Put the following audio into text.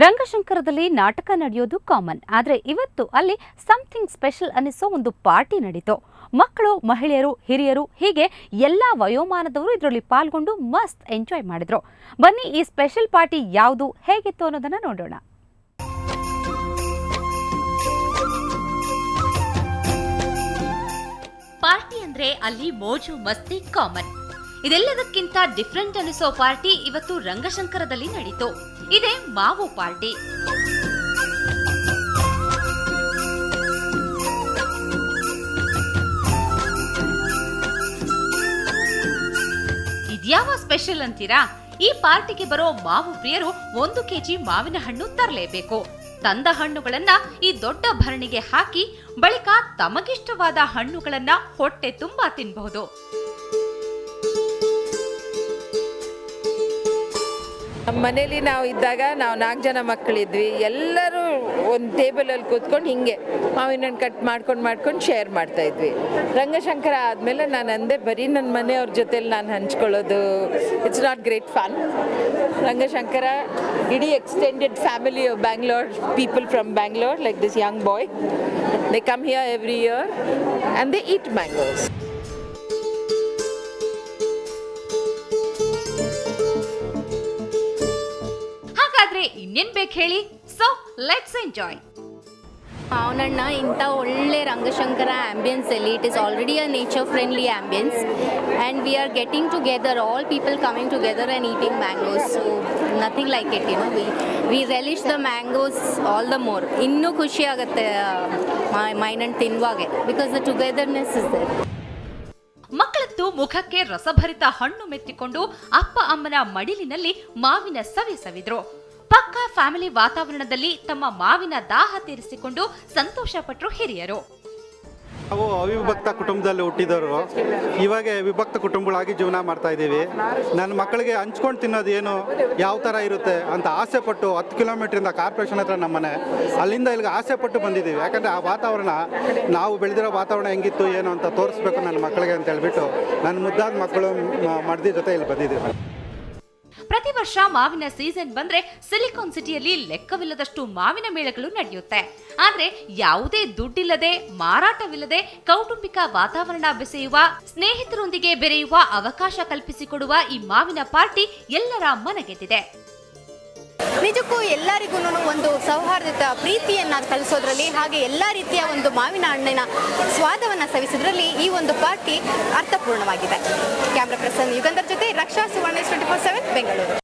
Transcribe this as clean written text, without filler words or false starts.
ರಂಗಶಂಕರದಲ್ಲಿ ನಾಟಕ ನಡೆಯೋದು ಕಾಮನ್. ಆದರೆ ಇವತ್ತು ಅಲ್ಲಿ ಸಮಥಿಂಗ್ ಸ್ಪೆಷಲ್ ಅನ್ನಿಸೋ ಒಂದು ಪಾರ್ಟಿ ನಡೀತು. ಮಕ್ಕಳು, ಮಹಿಳೆಯರು, ಹಿರಿಯರು ಹೀಗೆ ಎಲ್ಲ ವಯೋಮಾನದವರು ಇದರಲ್ಲಿ ಪಾಲ್ಗೊಂಡು ಮಸ್ತ್ ಎಂಜಾಯ್ ಮಾಡಿದ್ರು. ಬನ್ನಿ ಈ ಸ್ಪೆಷಲ್ ಪಾರ್ಟಿ ಯಾವುದು, ಹೇಗಿತ್ತು ಅನ್ನೋದನ್ನ ನೋಡೋಣ. ಪಾರ್ಟಿ ಅಂದ್ರೆ ಅಲ್ಲಿ ಮೋಜು ಮಸ್ತಿ ಕಾಮನ್. ಇದೆಲ್ಲದಕ್ಕಿಂತ ಡಿಫ್ರೆಂಟ್ ಅನಿಸೋ ಪಾರ್ಟಿ ಇವತ್ತು ರಂಗಶಂಕರದಲ್ಲಿ ನಡೀತು. ಇದೇ ಮಾವು ಪಾರ್ಟಿ. ಇದ್ಯಾವ ಸ್ಪೆಷಲ್ ಅಂತೀರಾ? ಈ ಪಾರ್ಟಿಗೆ ಬರೋ ಮಾವು ಪ್ರಿಯರು 1 ಕೆಜಿ ಮಾವಿನ ಹಣ್ಣು ತರಲೇಬೇಕು. ತಂದ ಹಣ್ಣುಗಳನ್ನ ಈ ದೊಡ್ಡ ಭರಣಿಗೆ ಹಾಕಿ ಬಳಿಕ ತಮಗಿಷ್ಟವಾದ ಹಣ್ಣುಗಳನ್ನ ಹೊಟ್ಟೆ ತುಂಬಾ ತಿನ್ನಬಹುದು. ನಮ್ಮ ಮನೇಲಿ ನಾವು ಇದ್ದಾಗ ನಾವು 4 ಜನ ಮಕ್ಕಳಿದ್ವಿ. ಎಲ್ಲರೂ ಒಂದು ಟೇಬಲಲ್ಲಿ ಕೂತ್ಕೊಂಡು ಹಿಂಗೆ ಮಾವಿನ ಹಣ್ಣು ಕಟ್ ಮಾಡ್ಕೊಂಡು ಶೇರ್ ಮಾಡ್ತಾ ಇದ್ವಿ. ರಂಗಶಂಕರ ಆದಮೇಲೆ ನಾನು ಅಂದೆ ಬರೀ ನನ್ನ ಮನೆಯವ್ರ ಜೊತೆಲಿ ನಾನು ಹಂಚ್ಕೊಳ್ಳೋದು it's not great fun. Rangashankara ಇಡೀ extended family of Bangalore, people from Bangalore like this young boy, they come here every year and they eat mangoes. ಇನ್ನೇನ್ ಬೇಕು ಹೇಳಿ? So let's enjoy. ಮಾವನಣ್ಣ ಇಂಥ ಒಳ್ಳೆ ರಂಗಶಂಕರ ಆಂಬಿಯನ್ಸ್ ಅಲ್ಲಿ, it is already a nature friendly ambience and we are getting together, all people coming together and eating mangoes. So nothing like it, you know, we ರೆಲಿಶ್ the mangoes all the more. ಇನ್ನೂ ಖುಷಿ ಆಗುತ್ತೆ ಮಾವಿನಣ್ಣು ತಿನ್ನುವಾಗೆ, because the togetherness is there. ಮಕ್ಕಳದ್ದು ಮುಖಕ್ಕೆ ರಸಭರಿತ ಹಣ್ಣು ಮೆತ್ತಿಕೊಂಡು ಅಪ್ಪ ಅಮ್ಮನ ಮಡಿಲಿನಲ್ಲಿ ಮಾವಿನ ಸವಿದ್ರು. ಪಕ್ಕಾ ಫ್ಯಾಮಿಲಿ ವಾತಾವರಣದಲ್ಲಿ ತಮ್ಮ ಮಾವಿನ ದಾಹ ತೀರಿಸಿಕೊಂಡು ಸಂತೋಷ ಪಟ್ಟರು ಹಿರಿಯರು. ನಾವು ಅವಿಭಕ್ತ ಕುಟುಂಬದಲ್ಲಿ ಹುಟ್ಟಿದವರು, ಇವಾಗ ವಿಭಕ್ತ ಕುಟುಂಬಗಳಾಗಿ ಜೀವನ ಮಾಡ್ತಾ ಇದ್ದೀವಿ. ನನ್ನ ಮಕ್ಕಳಿಗೆ ಹಂಚ್ಕೊಂಡು ತಿನ್ನೋದು ಏನು, ಯಾವ ಥರ ಇರುತ್ತೆ ಅಂತ ಆಸೆ ಪಟ್ಟು 10 ಕಿಲೋಮೀಟ್ರಿಂದ ಕಾರ್ಪೊರೇಷನ್ ಹತ್ರ ನಮ್ಮನೆ, ಅಲ್ಲಿಂದ ಇಲ್ಲಿಗೆ ಆಸೆ ಪಟ್ಟು ಬಂದಿದ್ದೀವಿ. ಯಾಕಂದರೆ ಆ ವಾತಾವರಣ, ನಾವು ಬೆಳೆದಿರೋ ವಾತಾವರಣ ಹೆಂಗಿತ್ತು ಏನು ಅಂತ ತೋರಿಸ್ಬೇಕು ನನ್ನ ಮಕ್ಕಳಿಗೆ ಅಂತ ಹೇಳ್ಬಿಟ್ಟು ನನ್ನ ಮುದ್ದಾದ ಮಕ್ಕಳು ಮಡದಿ ಜೊತೆ ಇಲ್ಲಿ ಬಂದಿದ್ದೀವಿ. ಪ್ರತಿ ವರ್ಷ ಮಾವಿನ ಸೀಸನ್ ಬಂದ್ರೆ ಸಿಲಿಕಾನ್ ಸಿಟಿಯಲ್ಲಿ ಲೆಕ್ಕವಿಲ್ಲದಷ್ಟು ಮಾವಿನ ಮೇಳಗಳು ನಡೆಯುತ್ತೆ. ಆದ್ರೆ ಯಾವುದೇ ದುಡ್ಡಿಲ್ಲದೆ, ಮಾರಾಟವಿಲ್ಲದೆ ಕೌಟುಂಬಿಕ ವಾತಾವರಣ ಬೆಸೆಯುವ, ಸ್ನೇಹಿತರೊಂದಿಗೆ ಬೆರೆಯುವ ಅವಕಾಶ ಕಲ್ಪಿಸಿಕೊಡುವ ಈ ಮಾವಿನ ಪಾರ್ಟಿ ಎಲ್ಲರ ಮನಗೆದ್ದಿದೆ. ನಿಜಕ್ಕೂ ಎಲ್ಲರಿಗೂ ಒಂದು ಸೌಹಾರ್ದದ ಪ್ರೀತಿಯನ್ನು ಕಲಿಸೋದ್ರಲ್ಲಿ, ಹಾಗೆ ಎಲ್ಲ ರೀತಿಯ ಒಂದು ಮಾವಿನ ಹಣ್ಣಿನ ಸ್ವಾದವನ್ನು ಸವಿಸೋದ್ರಲ್ಲಿ ಈ ಒಂದು ಪಾರ್ಟಿ ಅರ್ಥಪೂರ್ಣವಾಗಿದೆ. ಕ್ಯಾಮ್ರಾ ಪರ್ಸನ್ ಯುಗಂಧರ್ ಜೊತೆ ರಕ್ಷಾ, ಸುವರ್ಣ 24/7 ಬೆಂಗಳೂರು.